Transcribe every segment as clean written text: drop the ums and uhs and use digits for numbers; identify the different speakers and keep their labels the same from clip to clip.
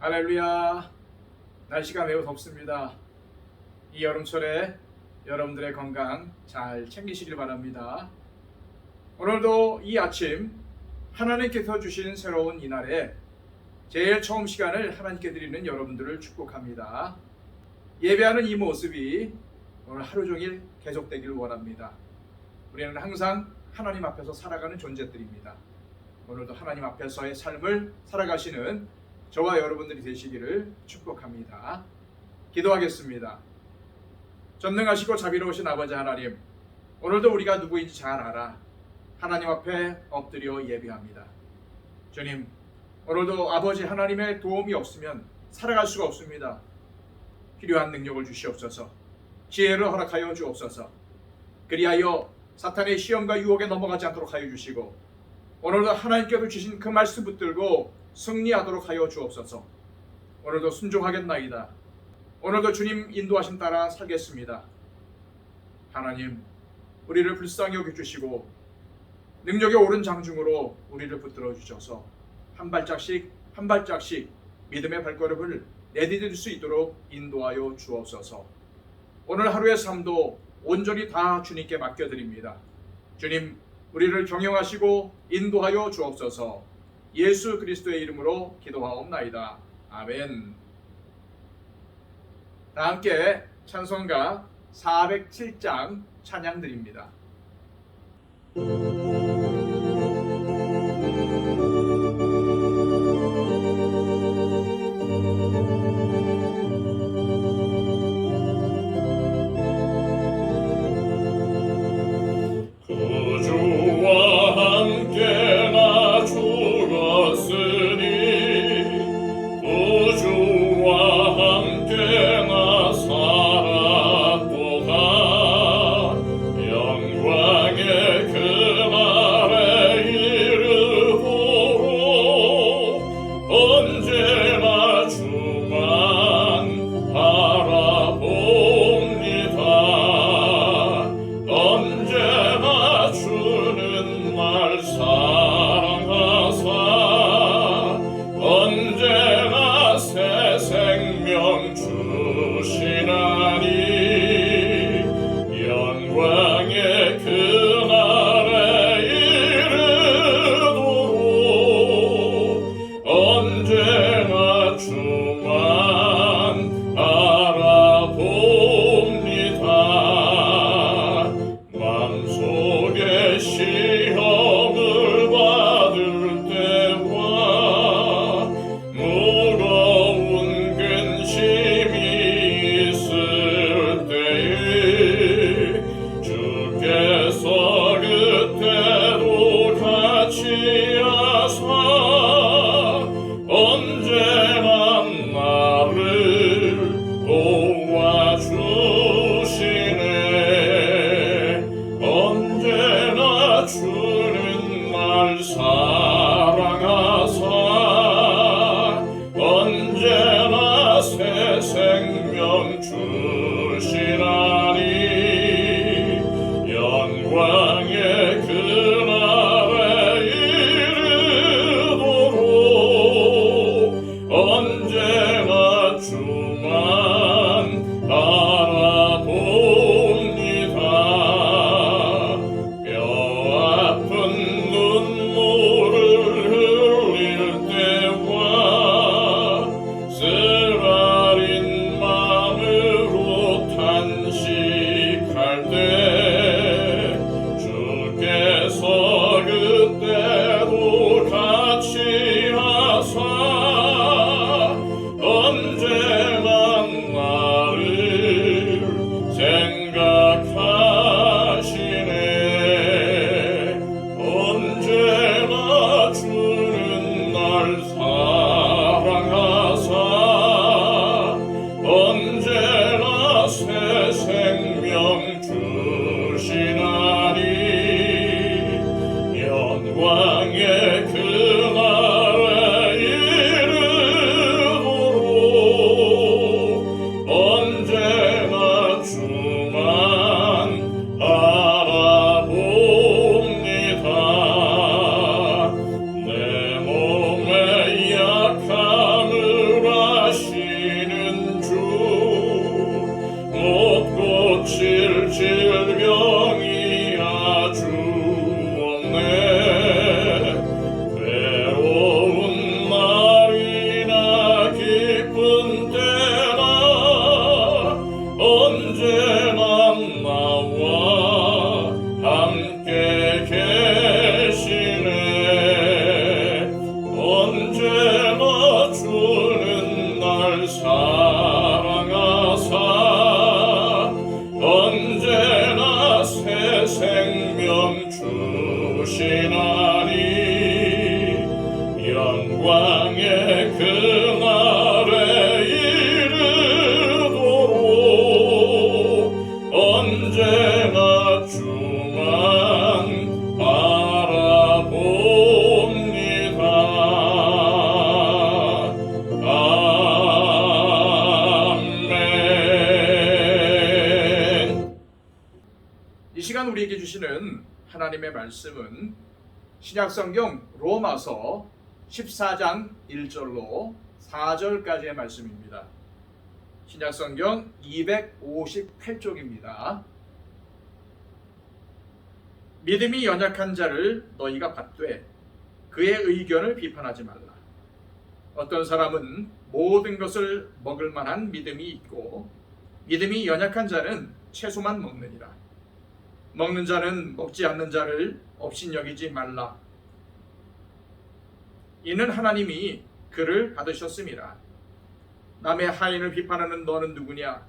Speaker 1: 할렐루야. 날씨가 매우 덥습니다. 이 여름철에 여러분들의 건강 잘 챙기시길 바랍니다. 오늘도 이 아침 하나님께서 주신 새로운 이날에 제일 처음 시간을 하나님께 드리는 여러분들을 축복합니다. 예배하는 이 모습이 오늘 하루 종일 계속되길 원합니다. 우리는 항상 하나님 앞에서 살아가는 존재들입니다. 오늘도 하나님 앞에서의 삶을 살아가시는 저와 여러분들이 되시기를 축복합니다. 기도하겠습니다. 전능하시고 자비로우신 아버지 하나님, 오늘도 우리가 누구인지 잘 알아 하나님 앞에 엎드려 예배합니다. 주님, 오늘도 아버지 하나님의 도움이 없으면 살아갈 수가 없습니다. 필요한 능력을 주시옵소서. 지혜를 허락하여 주옵소서. 그리하여 사탄의 시험과 유혹에 넘어가지 않도록 하여 주시고, 오늘도 하나님께서 주신 그 말씀 붙들고 승리하도록 하여 주옵소서. 오늘도 순종하겠나이다. 오늘도 주님 인도하심 따라 살겠습니다. 하나님, 우리를 불쌍히 여겨주시고 능력의 오른 장중으로 우리를 붙들어 주셔서 한 발짝씩 한 발짝씩 믿음의 발걸음을 내디딜 수 있도록 인도하여 주옵소서. 오늘 하루의 삶도 온전히 다 주님께 맡겨드립니다. 주님, 우리를 경영하시고 인도하여 주옵소서. 예수 그리스도의 이름으로 기도하옵나이다. 아멘. 다 함께 찬송가 407장 찬양 드립니다.
Speaker 2: 약함을
Speaker 1: 우리에게 주시는 하나님의 말씀은 신약성경 로마서 14장 1절로 4절까지의 말씀입니다. 신약성경 258쪽입니다. 믿음이 연약한 자를 너희가 받되 그의 의견을 비판하지 말라. 어떤 사람은 모든 것을 먹을 만한 믿음이 있고 믿음이 연약한 자는 채소만 먹느니라. 먹는 자는 먹지 않는 자를 업신여기지 말라. 이는 하나님이 그를 받으셨음이라. 남의 하인을 비판하는 너는 누구냐?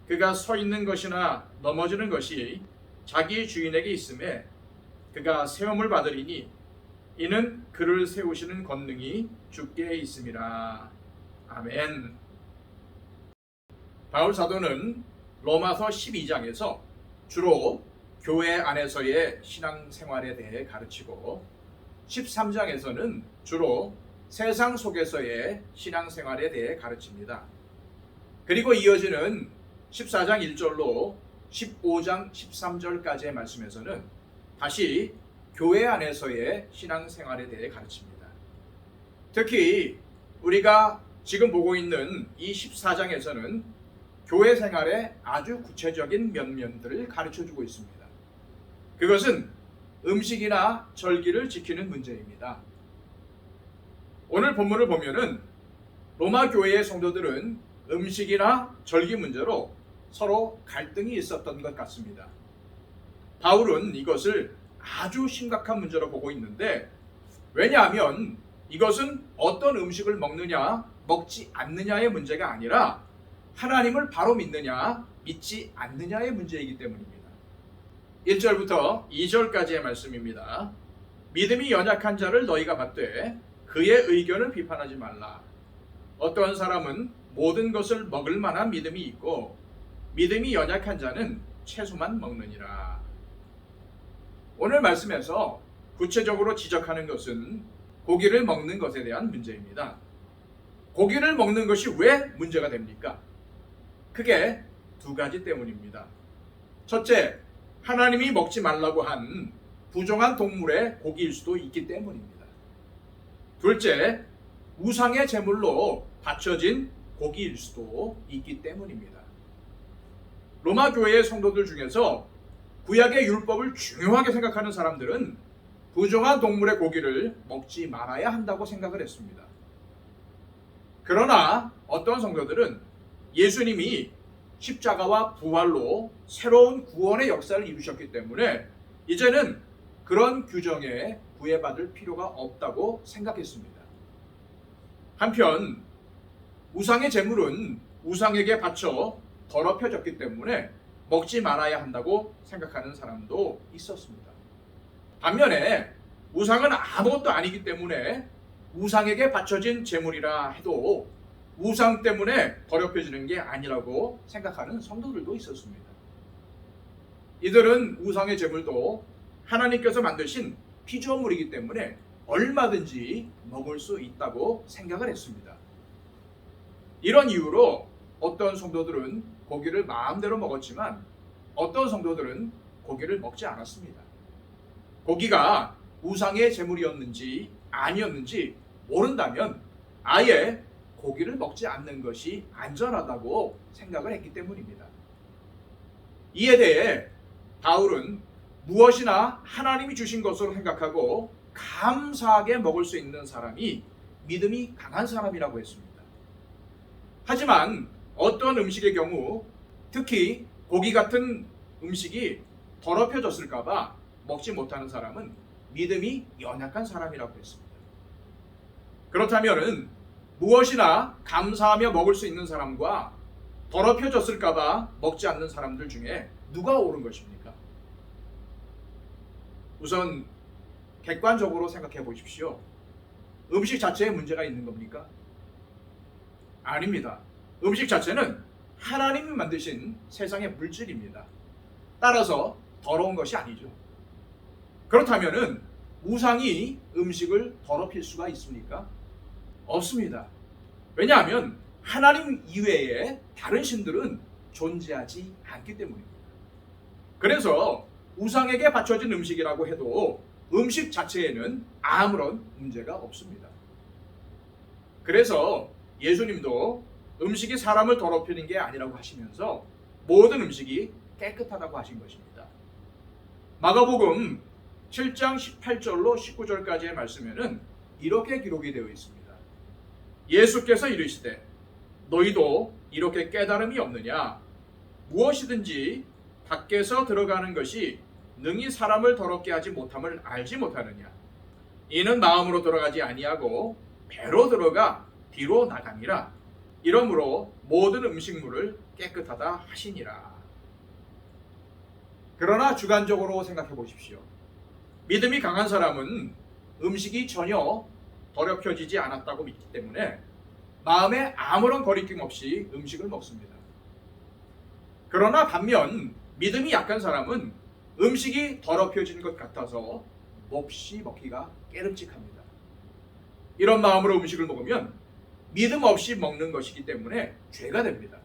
Speaker 1: 그가 서 있는 것이나 넘어지는 것이 자기 주인에게 있음에 그가 세움을 받으리니 이는 그를 세우시는 권능이 주께 있음이라. 아멘. 바울 사도는 로마서 12장에서 주로 교회 안에서의 신앙생활에 대해 가르치고 13장에서는 주로 세상 속에서의 신앙생활에 대해 가르칩니다. 그리고 이어지는 14장 1절로 15장 13절까지의 말씀에서는 다시 교회 안에서의 신앙생활에 대해 가르칩니다. 특히 우리가 지금 보고 있는 이 14장에서는 교회 생활의 아주 구체적인 면면들을 가르쳐주고 있습니다. 그것은 음식이나 절기를 지키는 문제입니다. 오늘 본문을 보면은 로마 교회의 성도들은 음식이나 절기 문제로 서로 갈등이 있었던 것 같습니다. 바울은 이것을 아주 심각한 문제로 보고 있는데, 왜냐하면 이것은 어떤 음식을 먹느냐 먹지 않느냐의 문제가 아니라 하나님을 바로 믿느냐 믿지 않느냐의 문제이기 때문입니다. 1절부터 2절까지의 말씀입니다. 믿음이 연약한 자를 너희가 받되 그의 의견을 비판하지 말라. 어떠한 사람은 모든 것을 먹을 만한 믿음이 있고 믿음이 연약한 자는 채소만 먹느니라. 오늘 말씀에서 구체적으로 지적하는 것은 고기를 먹는 것에 대한 문제입니다. 고기를 먹는 것이 왜 문제가 됩니까? 크게 두 가지 때문입니다. 첫째, 하나님이 먹지 말라고 한 부정한 동물의 고기일 수도 있기 때문입니다. 둘째, 우상의 제물로 바쳐진 고기일 수도 있기 때문입니다. 로마 교회의 성도들 중에서 구약의 율법을 중요하게 생각하는 사람들은 부정한 동물의 고기를 먹지 말아야 한다고 생각을 했습니다. 그러나 어떤 성도들은 예수님이 십자가와 부활로 새로운 구원의 역사를 이루셨기 때문에 이제는 그런 규정에 구애받을 필요가 없다고 생각했습니다. 한편 우상의 제물은 우상에게 바쳐 더럽혀졌기 때문에 먹지 말아야 한다고 생각하는 사람도 있었습니다. 반면에 우상은 아무것도 아니기 때문에 우상에게 바쳐진 제물이라 해도 우상 때문에 더럽혀지는 게 아니라고 생각하는 성도들도 있었습니다. 이들은 우상의 제물도 하나님께서 만드신 피조물이기 때문에 얼마든지 먹을 수 있다고 생각을 했습니다. 이런 이유로 어떤 성도들은 고기를 마음대로 먹었지만 어떤 성도들은 고기를 먹지 않았습니다. 고기가 우상의 제물이었는지 아니었는지 모른다면 아예 고기를 먹지 않는 것이 안전하다고 생각을 했기 때문입니다. 이에 대해 바울은 무엇이나 하나님이 주신 것으로 생각하고 감사하게 먹을 수 있는 사람이 믿음이 강한 사람이라고 했습니다. 하지만 어떤 음식의 경우 특히 고기 같은 음식이 더럽혀졌을까 봐 먹지 못하는 사람은 믿음이 연약한 사람이라고 했습니다. 그렇다면 무엇이나 감사하며 먹을 수 있는 사람과 더럽혀졌을까 봐 먹지 않는 사람들 중에 누가 옳은 것입니까? 우선 객관적으로 생각해 보십시오. 음식 자체에 문제가 있는 겁니까? 아닙니다. 음식 자체는 하나님이 만드신 세상의 물질입니다. 따라서 더러운 것이 아니죠. 그렇다면 우상이 음식을 더럽힐 수가 있습니까? 없습니다. 왜냐하면 하나님 이외에 다른 신들은 존재하지 않기 때문입니다. 그래서 우상에게 바쳐진 음식이라고 해도 음식 자체에는 아무런 문제가 없습니다. 그래서 예수님도 음식이 사람을 더럽히는 게 아니라고 하시면서 모든 음식이 깨끗하다고 하신 것입니다. 마가복음 7장 18절로 19절까지의 말씀에는 이렇게 기록이 되어 있습니다. 예수께서 이르시되 너희도 이렇게 깨달음이 없느냐? 무엇이든지 밖에서 들어가는 것이 능히 사람을 더럽게 하지 못함을 알지 못하느냐? 이는 마음으로 들어가지 아니하고 배로 들어가 뒤로 나가니라. 이러므로 모든 음식물을 깨끗하다 하시니라. 그러나 주관적으로 생각해 보십시오. 믿음이 강한 사람은 음식이 전혀 더럽혀지지 않았다고 믿기 때문에 마음에 아무런 거리낌 없이 음식을 먹습니다. 그러나 반면 믿음이 약한 사람은 음식이 더럽혀진 것 같아서 몹시 먹기가 깨름직합니다. 이런 마음으로 음식을 먹으면 믿음 없이 먹는 것이기 때문에 죄가 됩니다.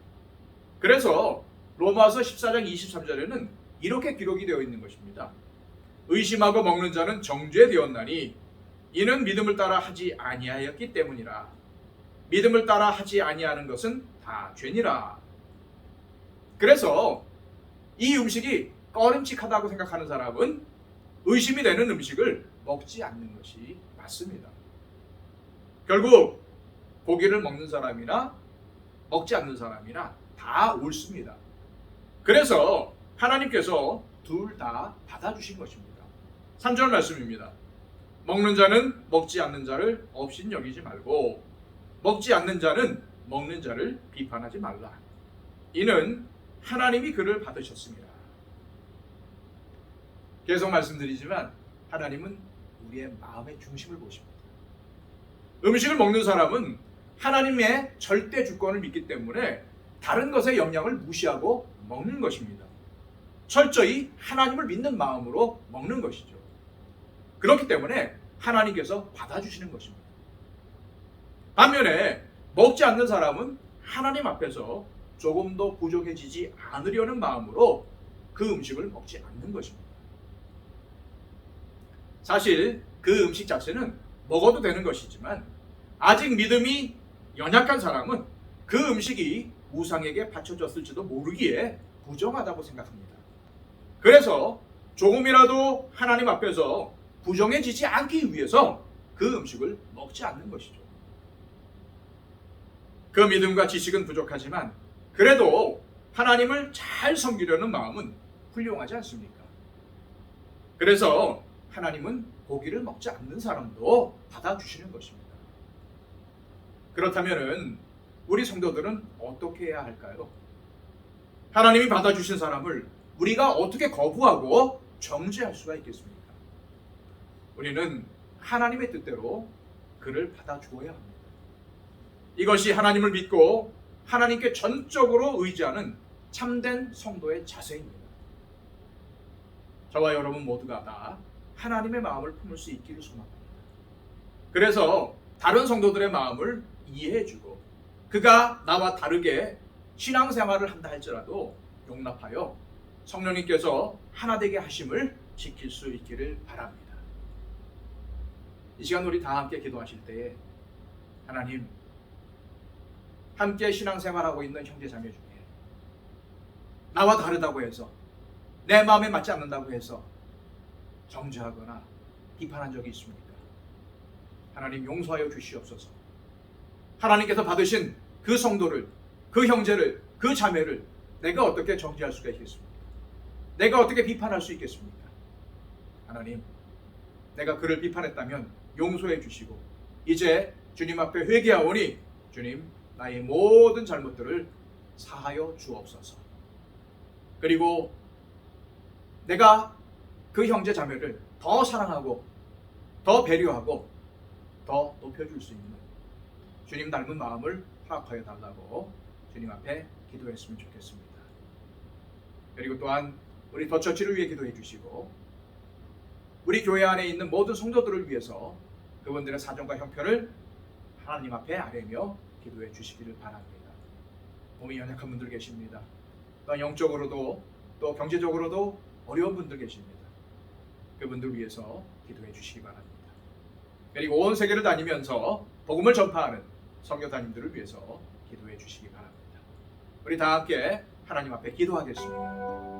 Speaker 1: 그래서 로마서 14장 23절에는 이렇게 기록이 되어 있는 것입니다. 의심하고 먹는 자는 정죄되었나니 이는 믿음을 따라 하지 아니하였기 때문이라. 믿음을 따라 하지 아니하는 것은 다 죄니라. 그래서 이 음식이 꺼림칙하다고 생각하는 사람은 의심이 되는 음식을 먹지 않는 것이 맞습니다. 결국 고기를 먹는 사람이나 먹지 않는 사람이나 다 옳습니다. 그래서 하나님께서 둘 다 받아주신 것입니다. 3절 말씀입니다. 먹는 자는 먹지 않는 자를 없인 여기지 말고 먹지 않는 자는 먹는 자를 비판하지 말라. 이는 하나님이 그를 받으셨습니다. 계속 말씀드리지만 하나님은 우리의 마음의 중심을 보십니다. 음식을 먹는 사람은 하나님의 절대 주권을 믿기 때문에 다른 것의 영향을 무시하고 먹는 것입니다. 철저히 하나님을 믿는 마음으로 먹는 것이죠. 그렇기 때문에 하나님께서 받아주시는 것입니다. 반면에 먹지 않는 사람은 하나님 앞에서 조금 더 부족해지지 않으려는 마음으로 그 음식을 먹지 않는 것입니다. 사실 그 음식 자체는 먹어도 되는 것이지만 아직 믿음이 연약한 사람은 그 음식이 우상에게 바쳐졌을지도 모르기에 부정하다고 생각합니다. 그래서 조금이라도 하나님 앞에서 부정해지지 않기 위해서 그 음식을 먹지 않는 것이죠. 그 믿음과 지식은 부족하지만 그래도 하나님을 잘 섬기려는 마음은 훌륭하지 않습니까? 그래서 하나님은 고기를 먹지 않는 사람도 받아주시는 것입니다. 그렇다면 우리 성도들은 어떻게 해야 할까요? 하나님이 받아주신 사람을 우리가 어떻게 거부하고 정죄할 수가 있겠습니까? 우리는 하나님의 뜻대로 그를 받아주어야 합니다. 이것이 하나님을 믿고 하나님께 전적으로 의지하는 참된 성도의 자세입니다. 저와 여러분 모두가 다 하나님의 마음을 품을 수 있기를 소망합니다. 그래서 다른 성도들의 마음을 이해해주고 그가 나와 다르게 신앙생활을 한다 할지라도 용납하여 성령님께서 하나 되게 하심을 지킬 수 있기를 바랍니다. 이 시간 우리 다 함께 기도하실 때에 하나님, 함께 신앙생활하고 있는 형제자매 중에 나와 다르다고 해서 내 마음에 맞지 않는다고 해서 정죄하거나 비판한 적이 있습니까? 하나님 용서하여 주시옵소서. 하나님께서 받으신 그 성도를, 그 형제를, 그 자매를 내가 어떻게 정죄할 수가 있겠습니까? 내가 어떻게 비판할 수 있겠습니까? 하나님, 내가 그를 비판했다면 용서해 주시고 이제 주님 앞에 회개하오니 주님, 나의 모든 잘못들을 사하여 주옵소서. 그리고 내가 그 형제 자매를 더 사랑하고 더 배려하고 더 높여줄 수 있는 주님 닮은 마음을 허락하여 달라고 주님 앞에 기도했으면 좋겠습니다. 그리고 또한 우리 더처치를 위해 기도해 주시고 우리 교회 안에 있는 모든 성도들을 위해서 그분들의 사정과 형편을 하나님 앞에 아뢰며 기도해 주시기를 바랍니다. 몸이 연약한 분들 계십니다. 또한 영적으로도 또 경제적으로도 어려운 분들 계십니다. 그분들 위해서 기도해 주시기 바랍니다. 그리고 온 세계를 다니면서 복음을 전파하는 선교사님들을 위해서 기도해 주시기 바랍니다. 우리 다 함께 하나님 앞에 기도하겠습니다.